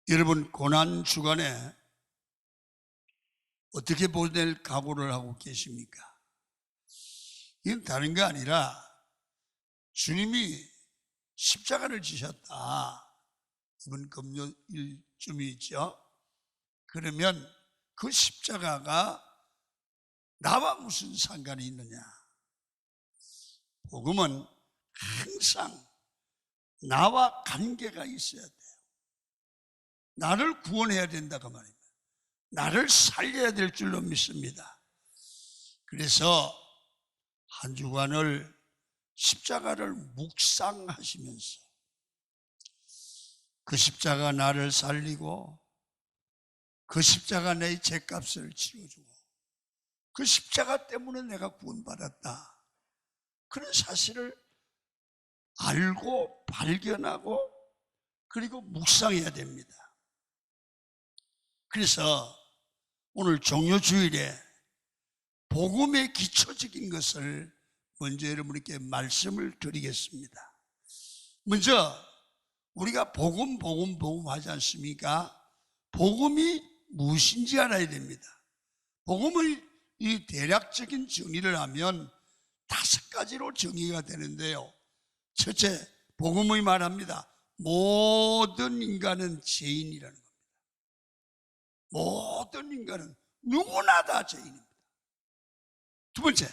여러분, 고난 주간에 어떻게 보낼 각오를 하고 계십니까? 이건 다른 게 아니라 주님이 십자가를 지셨다. 이번 금요일쯤이죠. 그러면 그 십자가가 나와 무슨 상관이 있느냐? 복음은 항상 나와 관계가 있어야 돼요. 나를 구원해야 된다고 말입니다. 나를 살려야 될 줄로 믿습니다. 그래서 한 주간을 십자가를 묵상하시면서 그 십자가 나를 살리고 그 십자가 내 죄값을 치러주고 그 십자가 때문에 내가 구원받았다. 그런 사실을 알고 발견하고 그리고 묵상해야 됩니다. 그래서 오늘 종료주일에 복음의 기초적인 것을 먼저 여러분께 말씀을 드리겠습니다. 먼저 우리가 복음 하지 않습니까? 복음이 무엇인지 알아야 됩니다. 복음의 이 대략적인 정의를 하면 5가지로 정의가 되는데요. 첫째, 복음이 말합니다. 모든 인간은 죄인이라는 겁니다. 모든 인간은 누구나 다 죄인입니다. 두 번째,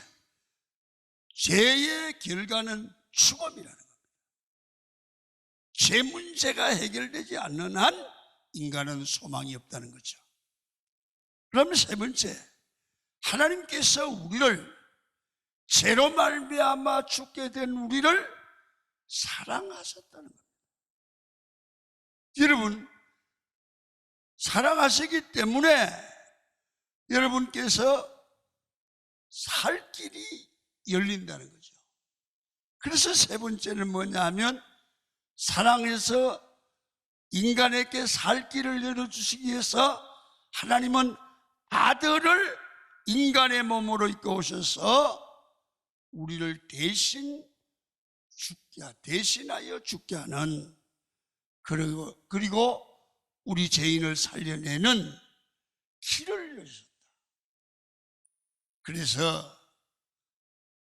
죄의 결과는 죽음이라는 겁니다. 죄 문제가 해결되지 않는 한 인간은 소망이 없다는 거죠. 그럼 세 번째, 하나님께서 우리를 죄로 말미암아 죽게 된 우리를 사랑하셨다는 겁니다. 여러분, 사랑하시기 때문에 여러분께서 살 길이 열린다는 거죠. 그래서 세 번째는 뭐냐 하면 사랑해서 인간에게 살 길을 열어주시기 위해서 하나님은 아들을 인간의 몸으로 입고 오셔서 우리를 대신하여 죽게 하는 그리고 우리 죄인을 살려내는 길을 열으셨다. 그래서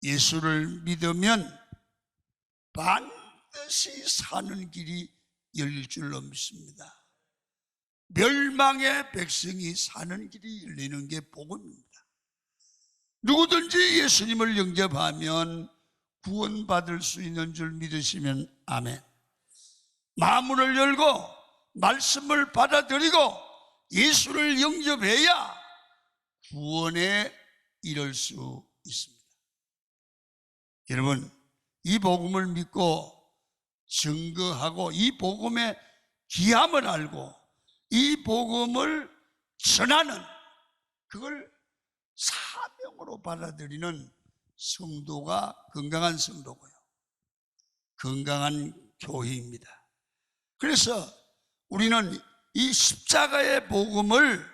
예수를 믿으면 반드시 사는 길이 열릴 줄로 믿습니다. 멸망의 백성이 사는 길이 열리는 게 복음입니다. 누구든지 예수님을 영접하면 구원받을 수 있는 줄 믿으시면 아멘. 마음을 열고 말씀을 받아들이고 예수를 영접해야 구원에 이를 수 있습니다. 여러분, 이 복음을 믿고 증거하고 이 복음의 귀함을 알고 이 복음을 전하는 그걸 사명으로 받아들이는 성도가 건강한 성도고요. 건강한 교회입니다. 그래서 우리는 이 십자가의 복음을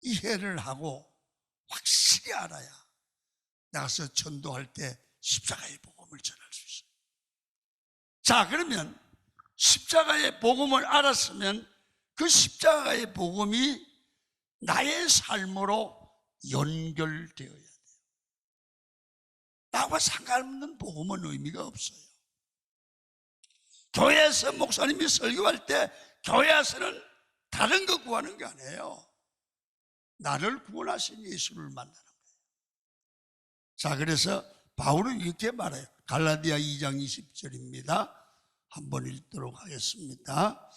이해를 하고 확실히 알아야 나가서 전도할 때 십자가의 복음을 전할 수 있어요. 자, 그러면 십자가의 복음을 알았으면 그 십자가의 복음이 나의 삶으로 연결되어야 돼요. 나와 상관없는 복음은 의미가 없어요. 교회에서 목사님이 설교할 때 교회에서는 다른 거 구하는 게 아니에요. 나를 구원하신 예수를 만나는 거예요. 자, 그래서 바울은 이렇게 말해요. 갈라디아 2장 20절입니다. 한번 읽도록 하겠습니다.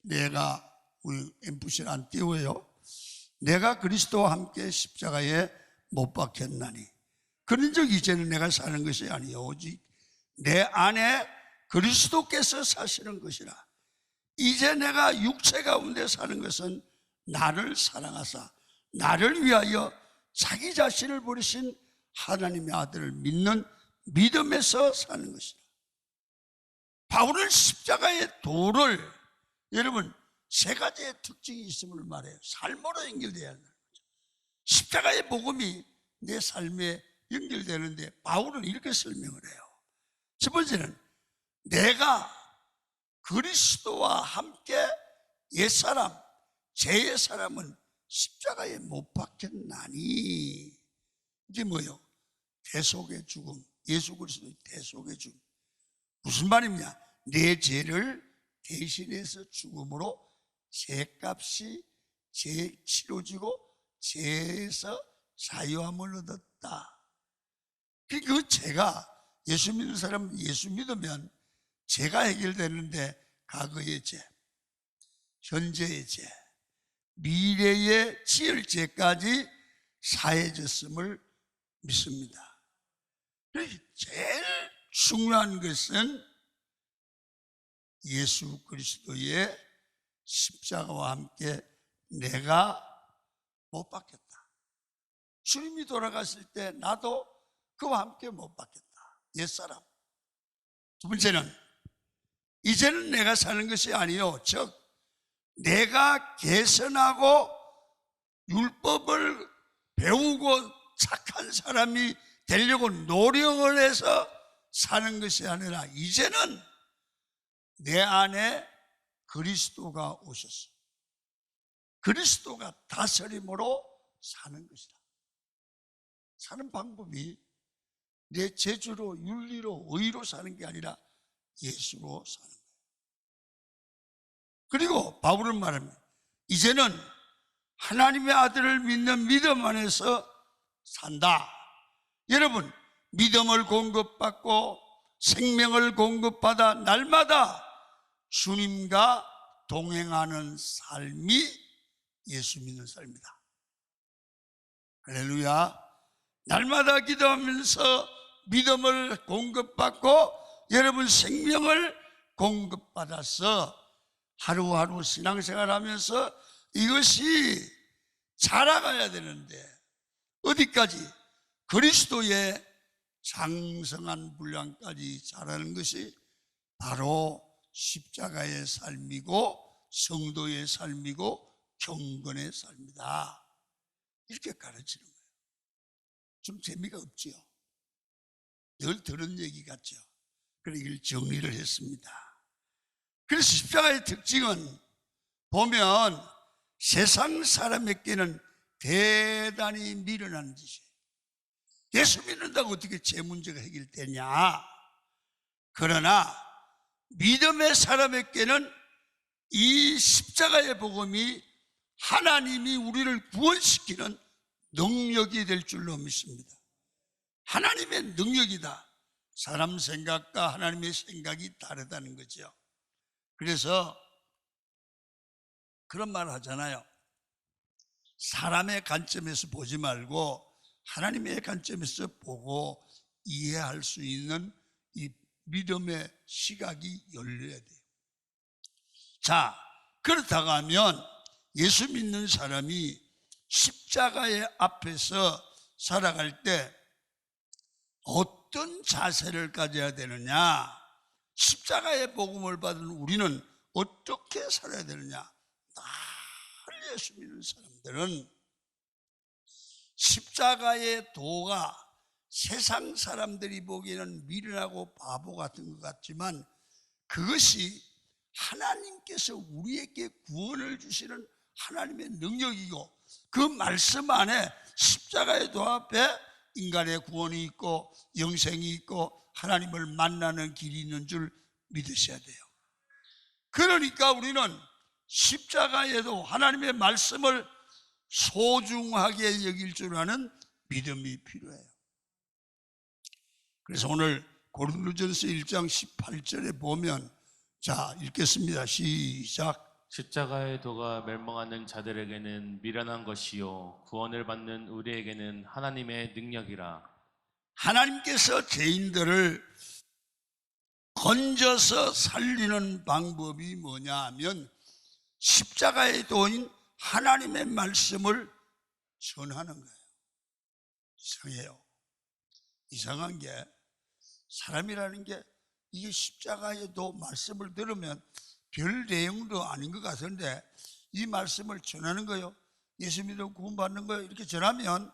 내가 우리 엠프실 안 띄워요. 내가 그리스도와 함께 십자가에 못 박혔나니 그런즉 이제는 내가 사는 것이 아니요 오직 내 안에 그리스도께서 사시는 것이라. 이제 내가 육체 가운데 사는 것은 나를 사랑하사 나를 위하여 자기 자신을 버리신 하나님의 아들을 믿는 믿음에서 사는 것이라. 바울은 십자가의 도를 여러분 3가지의 특징이 있음을 말해요. 삶으로 연결되어야 하는 거죠. 십자가의 복음이 내 삶에 연결되는데 바울은 이렇게 설명을 해요. 첫 번째는 내가 그리스도와 함께 옛사람, 제 옛사람은 십자가에 못 박혔나니. 이게 뭐예요? 대속의 죽음, 예수 그리스도의 대속의 죽음. 무슨 말이냐? 내 죄를 대신해서 죽음으로 죄값이 치러지고 죄에서 자유함을 얻었다. 그 죄가, 예수 믿는 사람은 예수 믿으면 죄가 해결되는데, 과거의 죄, 현재의 죄, 미래에 지을 죄까지 사해졌음을 믿습니다. 제일 중요한 것은 예수 그리스도의 십자가와 함께 내가 못 박혔다. 주님이 돌아갔을 때 나도 그와 함께 못 박혔다. 옛사람. 두 번째는, 이제는 내가 사는 것이 아니요, 즉 내가 개선하고 율법을 배우고 착한 사람이 되려고 노력을 해서 사는 것이 아니라 이제는 내 안에 그리스도가 오셨어. 그리스도가 다스림으로 사는 것이다. 사는 방법이 내 재주로, 윤리로, 의로 사는 게 아니라 예수로 사는 거예요. 그리고 바울은 말합니다. 이제는 하나님의 아들을 믿는 믿음 안에서 산다. 여러분, 믿음을 공급받고 생명을 공급받아 날마다 주님과 동행하는 삶이 예수 믿는 삶이다. 할렐루야. 날마다 기도하면서 믿음을 공급받고 여러분 생명을 공급받아서 하루하루 신앙생활하면서 이것이 자라가야 되는데, 어디까지? 그리스도의 장성한 분량까지 자라는 것이 바로 십자가의 삶이고 성도의 삶이고 경건의 삶이다. 이렇게 가르치는 거예요. 좀 재미가 없지요? 늘 들은 얘기 같죠? 그래서 이걸 정리를 했습니다. 그래서 십자가의 특징은 보면 세상 사람에게는 대단히 미련한 짓이에요. 예수 믿는다고 어떻게 죄 문제가 해결되냐? 그러나 믿음의 사람에게는 이 십자가의 복음이 하나님이 우리를 구원시키는 능력이 될 줄로 믿습니다. 하나님의 능력이다. 사람 생각과 하나님의 생각이 다르다는 거죠. 그래서 그런 말 하잖아요. 사람의 관점에서 보지 말고 하나님의 관점에서 보고 이해할 수 있는 이 믿음의 시각이 열려야 돼요. 자, 그렇다고 하면 예수 믿는 사람이 십자가의 앞에서 살아갈 때 어떤 자세를 가져야 되느냐? 십자가의 복음을 받은 우리는 어떻게 살아야 되느냐? 늘 예수 믿는 사람들은 십자가의 도가 세상 사람들이 보기에는 미련하고 바보 같은 것 같지만 그것이 하나님께서 우리에게 구원을 주시는 하나님의 능력이고, 그 말씀 안에 십자가의 도 앞에 인간의 구원이 있고 영생이 있고 하나님을 만나는 길이 있는 줄 믿으셔야 돼요. 그러니까 우리는 십자가에도 하나님의 말씀을 소중하게 여길 줄 아는 믿음이 필요해요. 그래서 오늘 고린도전서 1장 18절에 보면, 자, 읽겠습니다. 시작. 십자가의 도가 멸망하는 자들에게는 미련한 것이요 구원을 받는 우리에게는 하나님의 능력이라. 하나님께서 죄인들을 건져서 살리는 방법이 뭐냐 하면 십자가의 도인 하나님의 말씀을 전하는 거예요. 이상해요. 이상한 게, 사람이라는 게 이게 십자가의 도 말씀을 들으면 별 내용도 아닌 것 같은데 이 말씀을 전하는 거예요. 예수 믿으면 구원받는 거예요. 이렇게 전하면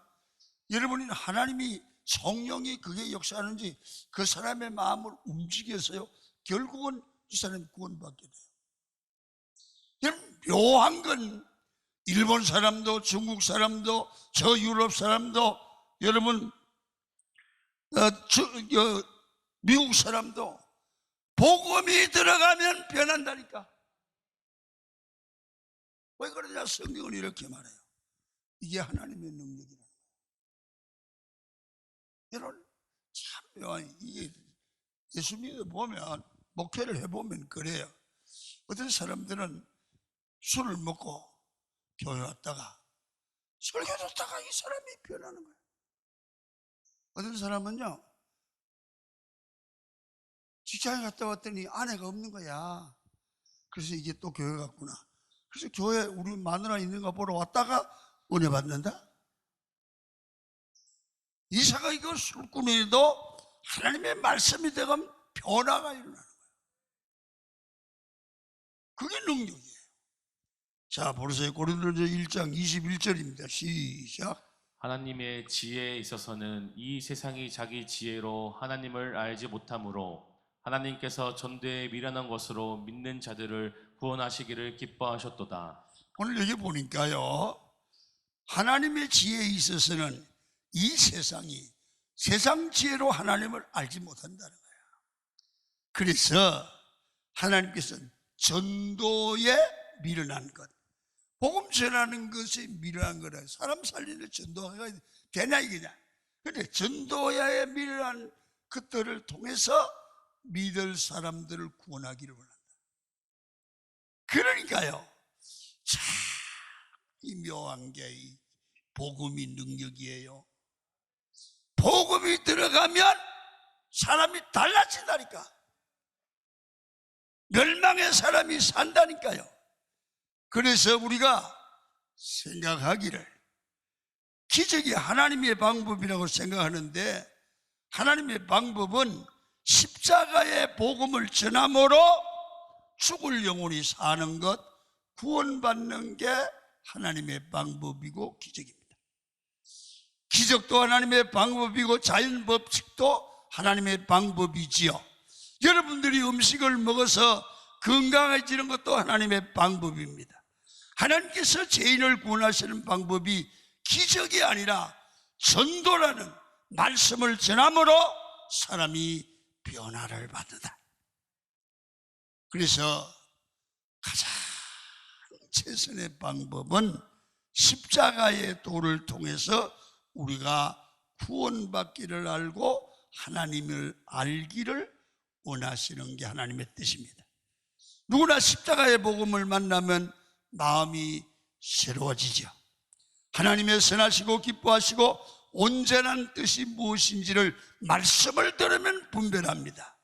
여러분이 하나님이 성령이 그게 역사하는지 그 사람의 마음을 움직여서요, 결국은 이 사람이 구원받게 돼요. 여러분, 묘한 건 일본 사람도 중국 사람도 저 유럽 사람도 여러분 미국 사람도 복음이 들어가면 변한다니까. 왜 그러냐? 성경은 이렇게 말해요. 이게 하나님의 능력이라는 거예요. 여러분 참 묘한, 이게 예수 믿어보면, 목회를 해보면 그래요. 어떤 사람들은 술을 먹고 교회 왔다가 설교 듣다가 이 사람이 변하는 거예요. 어떤 사람은요, 직장에 갔다 왔더니 아내가 없는 거야. 그래서 이게 또 교회 갔구나. 그래서 교회 우리 마누라 있는가 보러 왔다가 은혜 받는다? 이사가 이거 술꾼에도 하나님의 말씀이 되면 변화가 일어나는 거예요. 그게 능력이에요. 자, 보세요. 고린도전서 1장 21절입니다. 시작. 하나님의 지혜에 있어서는 이 세상이 자기 지혜로 하나님을 알지 못하므로 하나님께서 전대에 미련한 것으로 믿는 자들을 구원하시기를 기뻐하셨도다. 오늘 여기 보니까요, 하나님의 지혜에 있어서는 이 세상이 세상 지혜로 하나님을 알지 못한다는 거예요. 그래서 하나님께서는 전도에 미련한 것, 복음 전하는 것이 미련한 거라. 사람 살리는 전도가 되냐 이거냐. 그런데 전도에 미련한 것들을 통해서 믿을 사람들을 구원하기를 원한다. 그러니까요, 참 이 묘한 게 이 복음이 능력이에요. 복음이 들어가면 사람이 달라진다니까. 멸망의 사람이 산다니까요. 그래서 우리가 생각하기를 기적이 하나님의 방법이라고 생각하는데, 하나님의 방법은 십자가의 복음을 전함으로 죽을 영혼이 사는 것, 구원받는 게 하나님의 방법이고 기적입니다. 기적도 하나님의 방법이고 자연 법칙도 하나님의 방법이지요. 여러분들이 음식을 먹어서 건강해지는 것도 하나님의 방법입니다. 하나님께서 죄인을 구원하시는 방법이 기적이 아니라 전도라는 말씀을 전함으로 사람이 변화를 받는다. 그래서 가장 최선의 방법은 십자가의 도를 통해서 우리가 구원받기를 알고 하나님을 알기를 원하시는 게 하나님의 뜻입니다. 누구나 십자가의 복음을 만나면 마음이 새로워지죠. 하나님의 선하시고 기뻐하시고 온전한 뜻이 무엇인지를 말씀을 들으면 분별합니다.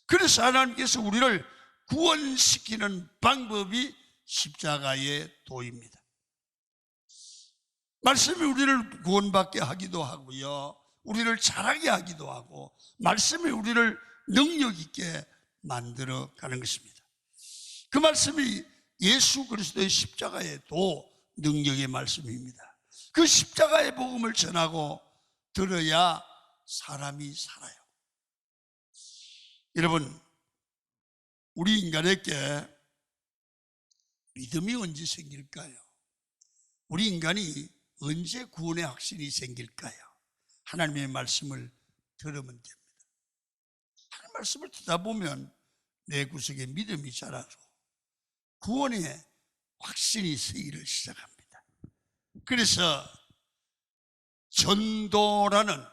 그래서 하나님께서 우리를 구원시키는 방법이 십자가의 도입니다. 말씀이 우리를 구원받게 하기도 하고요, 우리를 자라게 하기도 하고, 말씀이 우리를 능력 있게 만들어 가는 것입니다. 그 말씀이 예수 그리스도의 십자가의 도, 능력의 말씀입니다. 그 십자가의 복음을 전하고 들어야 사람이 살아요. 여러분, 우리 인간에게 믿음이 언제 생길까요? 우리 인간이 언제 구원의 확신이 생길까요? 하나님의 말씀을 들으면 됩니다. 하나님의 말씀을 듣다 보면 내 구석에 믿음이 자라서 구원의 확신이 서기를 시작합니다. 그래서 전도라는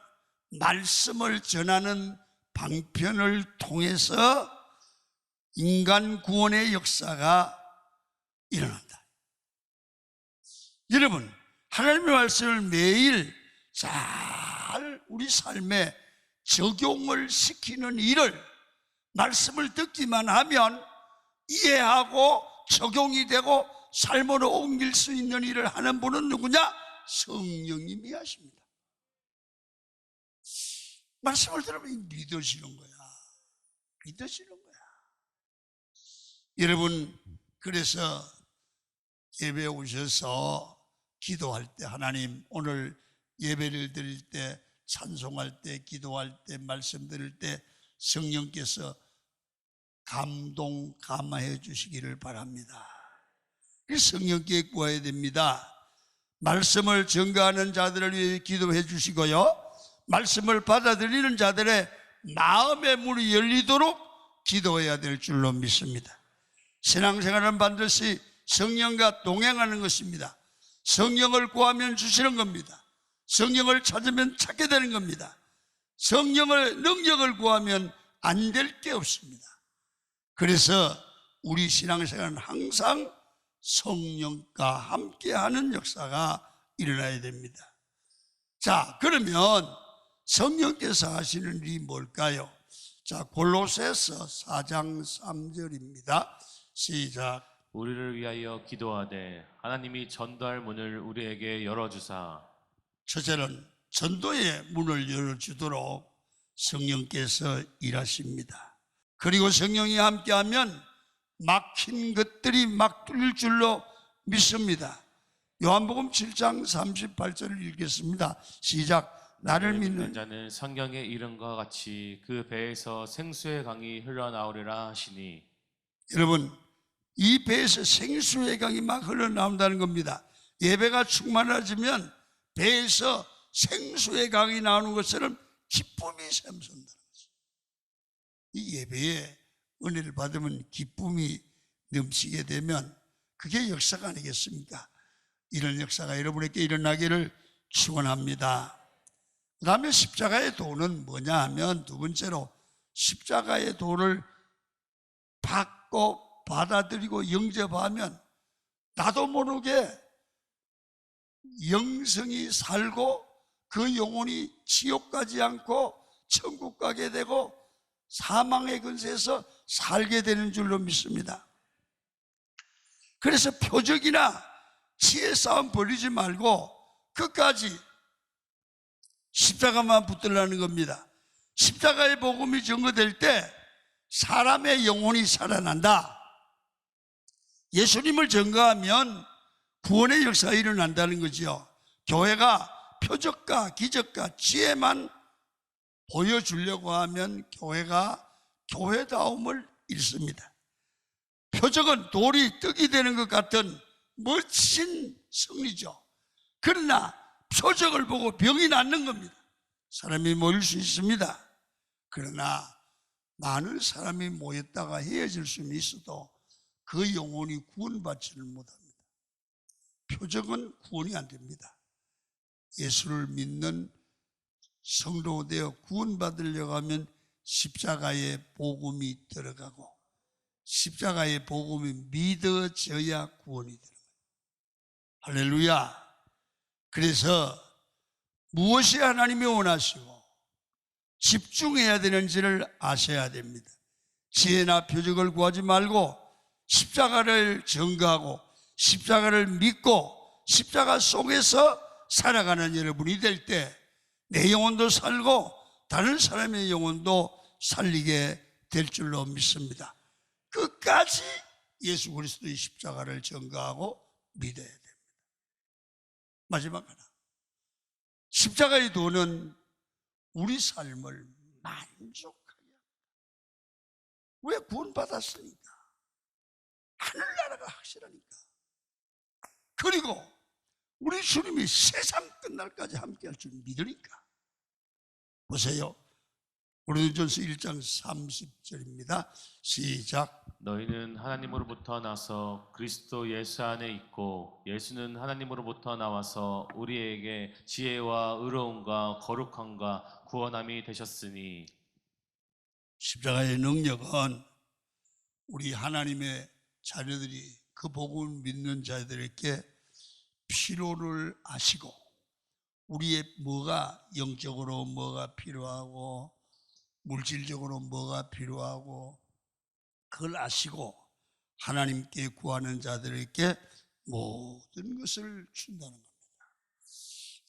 말씀을 전하는 방편을 통해서 인간 구원의 역사가 일어난다. 여러분, 하나님의 말씀을 매일 잘 우리 삶에 적용을 시키는 일을, 말씀을 듣기만 하면 이해하고 적용이 되고 삶으로 옮길 수 있는 일을 하는 분은 누구냐? 성령님이 하십니다. 말씀을 들으면 믿어지는 거야. 믿어지는 거야. 여러분, 그래서 예배에 오셔서 기도할 때, 하나님 오늘 예배를 드릴 때, 찬송할 때, 기도할 때, 말씀 드릴 때 성령께서 감화해 주시기를 바랍니다. 성령께 구해야 됩니다. 말씀을 증거하는 자들을 위해 기도해 주시고요, 말씀을 받아들이는 자들의 마음의 문이 열리도록 기도해야 될 줄로 믿습니다. 신앙생활은 반드시 성령과 동행하는 것입니다. 성령을 구하면 주시는 겁니다. 성령을 찾으면 찾게 되는 겁니다. 성령의 능력을 구하면 안 될 게 없습니다. 그래서 우리 신앙생활은 항상 성령과 함께하는 역사가 일어나야 됩니다. 자, 그러면 성령께서 하시는 일이 뭘까요? 자, 골로새서 4장 3절입니다. 시작. 우리를 위하여 기도하되 하나님이 전도할 문을 우리에게 열어주사. 첫째는 전도의 문을 열어주도록 성령께서 일하십니다. 그리고 성령이 함께하면 막힌 것들이 막 뚫릴 줄로 믿습니다. 요한복음 7장 38절을 읽겠습니다. 시작. 나를 믿는 자는 성경의 이름과 같이 그 배에서 생수의 강이 흘러나오리라 하시니. 여러분, 이 배에서 생수의 강이 막 흘러나온다는 겁니다. 예배가 충만해지면 배에서 생수의 강이 나오는 것처럼 기쁨이 샘솟는다는 거죠. 이 예배에 은혜를 받으면 기쁨이 넘치게 되면 그게 역사가 아니겠습니까? 이런 역사가 여러분에게 일어나기를 축원합니다. 그 다음에 십자가의 도는 뭐냐 하면, 두 번째로 십자가의 도를 받고 받아들이고 영접하면 나도 모르게 영성이 살고 그 영혼이 지옥 가지 않고 천국 가게 되고 사망의 근세에서 살게 되는 줄로 믿습니다. 그래서 표적이나 지혜 싸움 벌이지 말고 끝까지 십자가만 붙들라는 겁니다. 십자가의 복음이 증거될 때 사람의 영혼이 살아난다. 예수님을 증거하면 구원의 역사가 일어난다는 거죠. 교회가 표적과 기적과 지혜만 보여주려고 하면 교회가 교회다움을 잃습니다. 표적은 돌이 떡이 되는 것 같은 멋진 승리죠. 그러나 표적을 보고 병이 낫는 겁니다. 사람이 모일 수 있습니다. 그러나 많은 사람이 모였다가 헤어질 수는 있어도 그 영혼이 구원받지를 못합니다. 표적은 구원이 안 됩니다. 예수를 믿는 성도 되어 구원받으려고 하면 십자가의 복음이 들어가고 십자가의 복음이 믿어져야 구원이 되는 거예요. 할렐루야. 그래서 무엇이 하나님이 원하시고 집중해야 되는지를 아셔야 됩니다. 지혜나 표적을 구하지 말고 십자가를 증거하고 십자가를 믿고 십자가 속에서 살아가는 여러분이 될 때 내 영혼도 살고 다른 사람의 영혼도 살리게 될 줄로 믿습니다. 끝까지 예수 그리스도의 십자가를 증거하고 믿어야 됩니다. 마지막 하나, 십자가의 도는 우리 삶을 만족하게 합니다. 왜? 구원받았으니까. 하늘나라가 확실하니까. 그리고 우리 주님이 세상 끝날까지 함께할 줄 믿으니까. 보세요. 고린도전서 1장 30절입니다. 시작. 너희는 하나님으로부터 나서 그리스도 예수 안에 있고 예수는 하나님으로부터 나와서 우리에게 지혜와 의로움과 거룩함과 구원함이 되셨으니. 십자가의 능력은 우리 하나님의 자녀들이 그 복음을 믿는 자들에게 필요를 아시고 우리의 뭐가 영적으로 뭐가 필요하고 물질적으로 뭐가 필요하고 그걸 아시고 하나님께 구하는 자들에게 모든 것을 준다는 겁니다.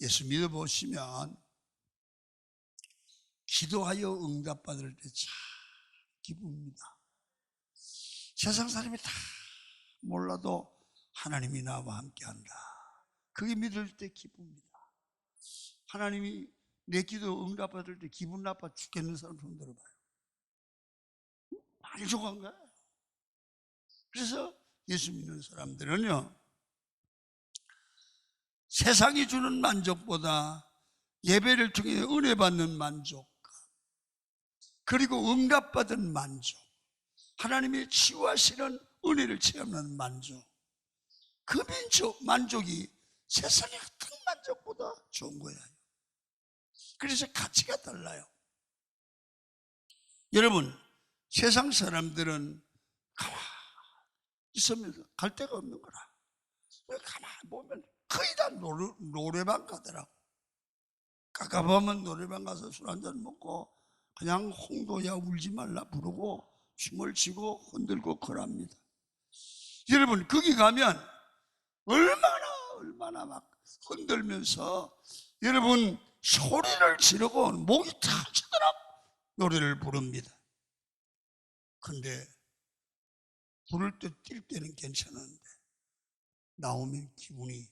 예수 믿어보시면 기도하여 응답받을 때 참 기쁩니다. 세상 사람이 다 몰라도 하나님이 나와 함께한다. 그게 믿을 때 기쁩니다. 하나님이 내 기도 응답받을 때 기분 나빠 죽겠는 사람 손 들어봐요. 만족한 거예요. 그래서 예수 믿는 사람들은요, 세상이 주는 만족보다 예배를 통해 은혜 받는 만족, 그리고 응답받은 만족, 하나님의 치유하시는 은혜를 체험하는 만족, 그 만족이 세상의 어떤 만족보다 좋은 거예요. 그래서 가치가 달라요. 여러분, 세상 사람들은 가만히 있으면서 갈 데가 없는 거라. 가만히 보면 거의 다 노래방 가더라고. 깝깝하면 노래방 가서 술 한잔 먹고 그냥 홍도야 울지 말라 부르고 춤을 추고 흔들고 그럽니다. 여러분, 거기 가면 얼마나 막 흔들면서 여러분 소리를 지르고 목이 터지도록 노래를 부릅니다. 근데 부를 때 뛸 때는 괜찮은데 나오면 기분이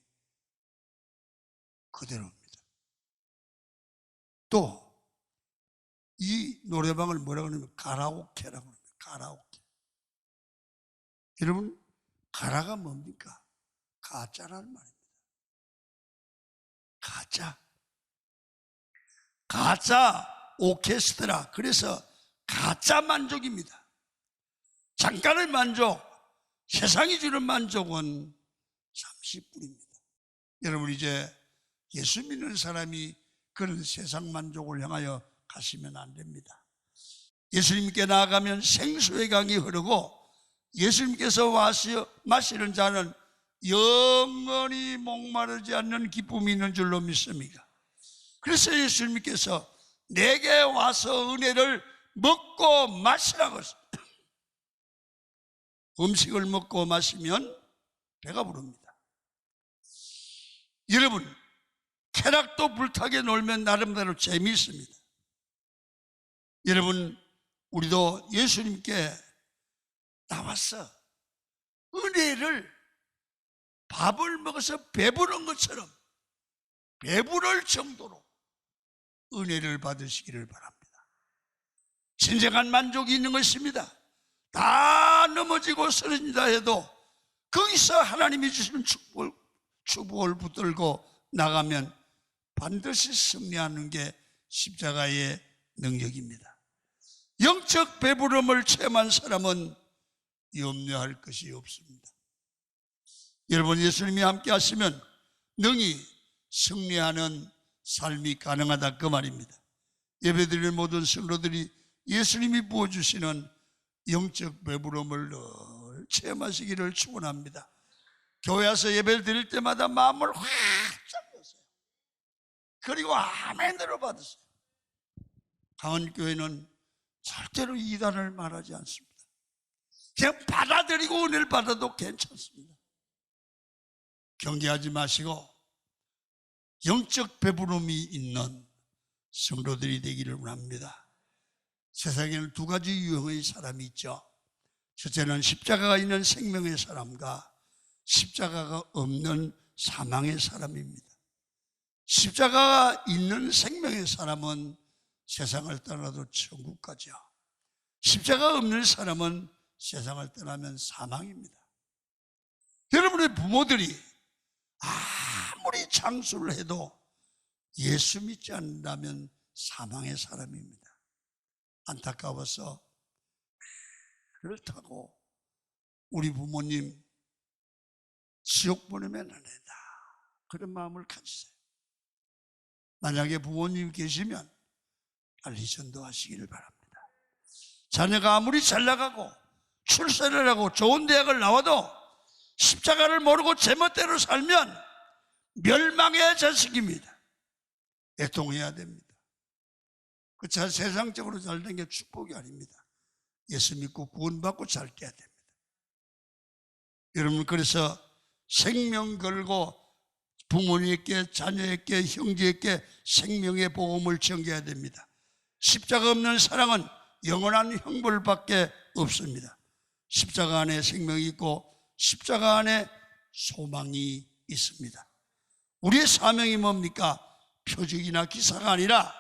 그대로입니다. 또 이 노래방을 뭐라고 하냐면 가라오케라고 합니다. 가라오케. 여러분, 가라가 뭡니까? 가짜라는 말입니다. 가짜 오케스트라. 그래서 가짜 만족입니다. 잠깐의 만족, 세상이 주는 만족은 잠시뿐입니다. 여러분, 이제 예수 믿는 사람이 그런 세상 만족을 향하여 가시면 안 됩니다. 예수님께 나아가면 생수의 강이 흐르고 예수님께서 와서 마시는 자는 영원히 목마르지 않는 기쁨이 있는 줄로 믿습니다. 그래서 예수님께서 내게 와서 은혜를 먹고 마시라고 했습니다. 음식을 먹고 마시면 배가 부릅니다. 여러분, 쾌락도 불타게 놀면 나름대로 재미있습니다. 여러분, 우리도 예수님께 나와서 은혜를 밥을 먹어서 배부른 것처럼 배부를 정도로 은혜를 받으시기를 바랍니다. 진정한 만족이 있는 것입니다. 다 넘어지고 쓰러진다 해도 거기서 하나님이 주시는 축복을 붙들고 나가면 반드시 승리하는 게 십자가의 능력입니다. 영적 배부름을 체험한 사람은 염려할 것이 없습니다. 여러분, 예수님이 함께 하시면 능히 승리하는 삶이 가능하다, 그 말입니다. 예배드리는 모든 성도들이 예수님이 부어주시는 영적 배부름을 늘 체험하시기를 축원합니다. 교회 와서 예배를 드릴 때마다 마음을 확 잡으세요. 그리고 아멘으로 받으세요. 강원교회는 절대로 이단을 말하지 않습니다. 그냥 받아들이고 은혜를 받아도 괜찮습니다. 경계하지 마시고 영적 배부름이 있는 성도들이 되기를 원합니다. 세상에는 두 가지 유형의 사람이 있죠. 첫째는 십자가가 있는 생명의 사람과 십자가가 없는 사망의 사람입니다. 십자가가 있는 생명의 사람은 세상을 떠나도 천국 가죠. 십자가 없는 사람은 세상을 떠나면 사망입니다. 여러분의 부모들이 아무리 장수를 해도 예수 믿지 않는다면 사망의 사람입니다. 안타까워서 배를 타고 우리 부모님 지옥 보내면 안 된다, 그런 마음을 가지세요. 만약에 부모님 계시면 빨리 전도하시기를 바랍니다. 자녀가 아무리 잘 나가고 출세를 하고 좋은 대학을 나와도 십자가를 모르고 제멋대로 살면 멸망의 자식입니다. 애통해야 됩니다. 그 세상적으로 잘 된 게 축복이 아닙니다. 예수 믿고 구원받고 잘 돼야 됩니다. 여러분, 그래서 생명 걸고 부모님께, 자녀에게, 형제에게 생명의 복음을 전개해야 됩니다. 십자가 없는 사랑은 영원한 형벌밖에 없습니다. 십자가 안에 생명이 있고 십자가 안에 소망이 있습니다. 우리의 사명이 뭡니까? 표적이나 기사가 아니라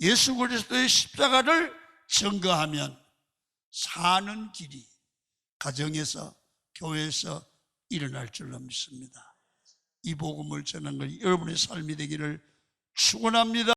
예수 그리스도의 십자가를 증거하면 사는 길이 가정에서 교회에서 일어날 줄로 믿습니다. 이 복음을 전하는 것이 여러분의 삶이 되기를 축원합니다.